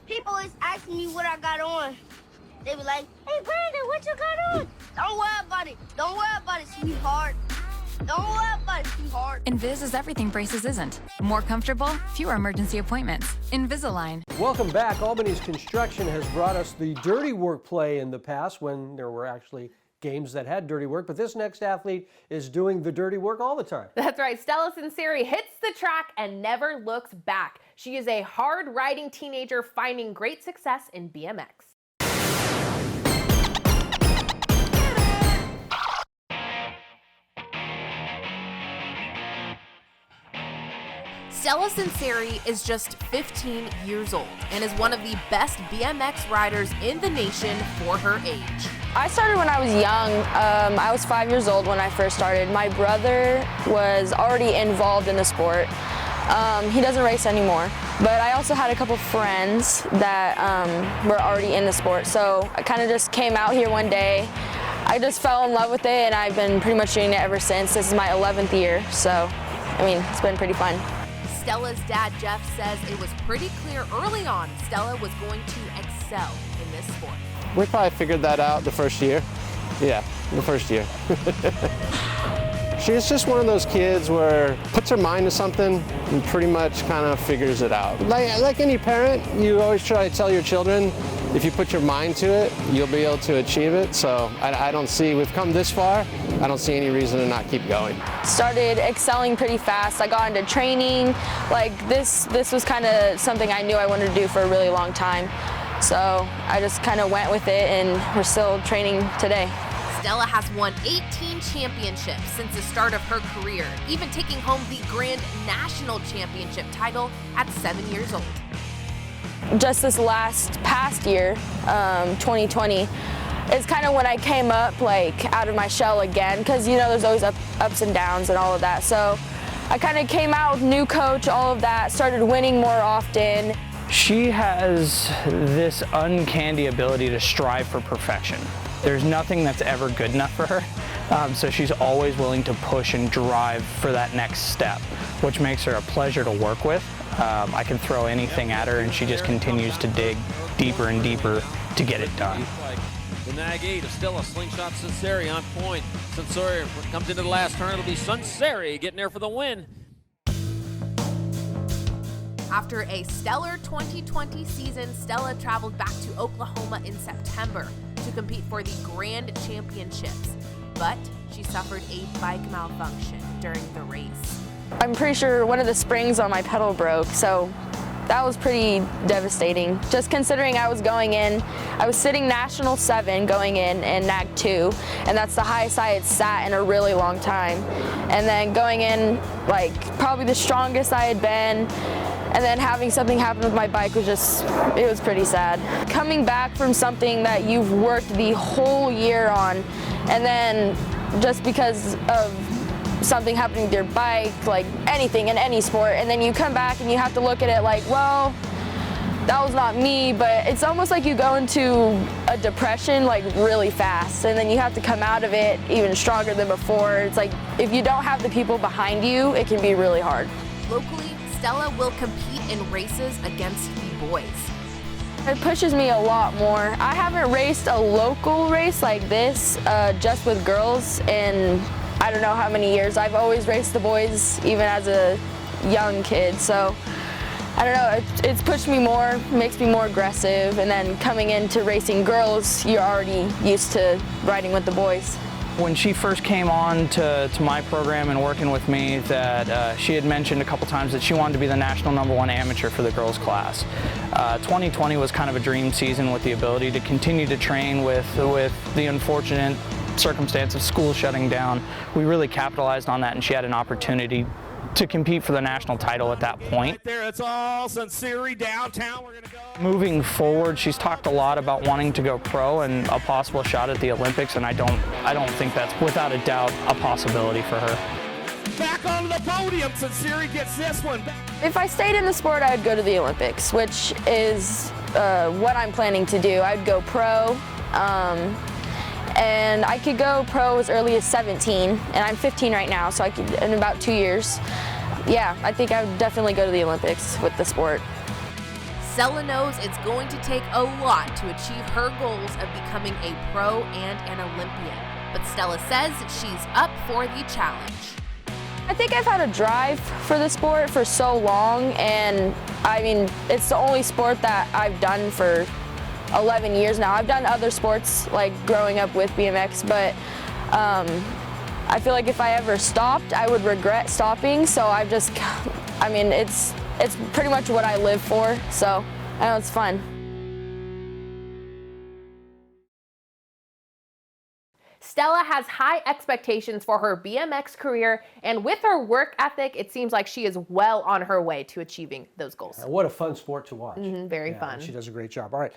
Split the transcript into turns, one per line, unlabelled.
People always asking me what I got on. They be like, hey, Brandon, what you got on? Don't worry about it. Don't worry about it, sweetheart. Don't worry about it, sweetheart.
Invis is everything braces isn't. More comfortable, fewer emergency appointments. Invisalign.
Welcome back. Albany's construction has brought us the dirty work play in the past when there were actually games that had dirty work, but this next athlete is doing the dirty work all the time.
That's right. Stella Sunseri hits the track and never looks back. She is a hard-riding teenager finding great success in BMX. Stella Sunseri is just 15 years old and is one of the best BMX riders in the nation for her age.
I started when I was young. I was 5 years old when I first started. My brother was already involved in the sport. He doesn't race anymore, but I also had a couple friends that were already in the sport. So I kind of just came out here one day. I just fell in love with it, and I've been pretty much doing it ever since. This is my 11th year, so I mean, it's been pretty fun.
Stella's dad, Jeff, says it was pretty clear early on Stella was going to excel in this sport.
We probably figured that out the first year. Yeah, the first year. She's just one of those kids where puts her mind to something and pretty much kind of figures it out. Like any parent, you always try to tell your children, if you put your mind to it, you'll be able to achieve it. So I don't see, we've come this far, I don't see any reason to not keep going.
Started excelling pretty fast. I got into training. Like this was kind of something I knew I wanted to do for a really long time. So I just kind of went with it, and we're still training today.
Stella has won 18 championships since the start of her career, even taking home the Grand National Championship title at 7 years old.
Just this past year, 2020, is kind of when I came up like out of my shell again, because you know there's always ups and downs and all of that. So I kind of came out with new coach, all of that, started winning more often.
She has this uncanny ability to strive for perfection. There's nothing that's ever good enough for her, so she's always willing to push and drive for that next step, which makes her a pleasure to work with. I can throw anything at her and she just continues to dig deeper and deeper to get it done.
The nag 8 of Stella, slingshot Sunseri on point. Sunseri comes into the last turn, it'll be Sunseri getting there for the win.
After a stellar 2020 season, Stella traveled back to Oklahoma in September to compete for the Grand Championships, but she suffered a bike malfunction during the race.
I'm pretty sure one of the springs on my pedal broke, so that was pretty devastating. Just considering I was sitting National 7 going in and Nag 2, and that's the highest I had sat in a really long time. And then going in, like, probably the strongest I had been, and then having something happen with my bike was it was pretty sad. Coming back from something that you've worked the whole year on, and then just because of something happening with your bike, like anything in any sport, and then you come back and you have to look at it like, well, that was not me, but it's almost like you go into a depression like really fast, and then you have to come out of it even stronger than before. It's like if you don't have the people behind you, it can be really hard.
Locally, Stella will compete in races against the boys.
It pushes me a lot more. I haven't raced a local race like this just with girls in I don't know how many years. I've always raced the boys even as a young kid, so I don't know, it's pushed me more, makes me more aggressive, and then coming into racing girls, you're already used to riding with the boys.
When she first came on to my program and working with me, that she had mentioned a couple times that she wanted to be the national #1 amateur for the girls class. 2020 was kind of a dream season with the ability to continue to train with the unfortunate circumstance of school shutting down. We really capitalized on that, and she had an opportunity to compete for the national title at that point.
Right there, it's all Sunseri downtown. We're gonna go.
Moving forward, she's talked a lot about wanting to go pro and a possible shot at the Olympics, and I don't think that's without a doubt a possibility for her.
Back onto the podium, Sunseri gets this one.
If I stayed in the sport, I'd go to the Olympics, which is what I'm planning to do. I'd go pro. And I could go pro as early as 17, and I'm 15 right now, so I could, in about 2 years. Yeah, I think I would definitely go to the Olympics with the sport.
Stella knows it's going to take a lot to achieve her goals of becoming a pro and an Olympian. But Stella says she's up for the challenge.
I think I've had a drive for the sport for so long, and I mean, it's the only sport that I've done for 11 years now. I've done other sports like growing up with BMX, but I feel like if I ever stopped, I would regret stopping. So I mean, it's pretty much what I live for, so I know it's fun.
Stella has high expectations for her BMX career, and with her work ethic, it seems like she is well on her way to achieving those goals.
What a fun sport to watch.
Very fun.
She does a great job. All right.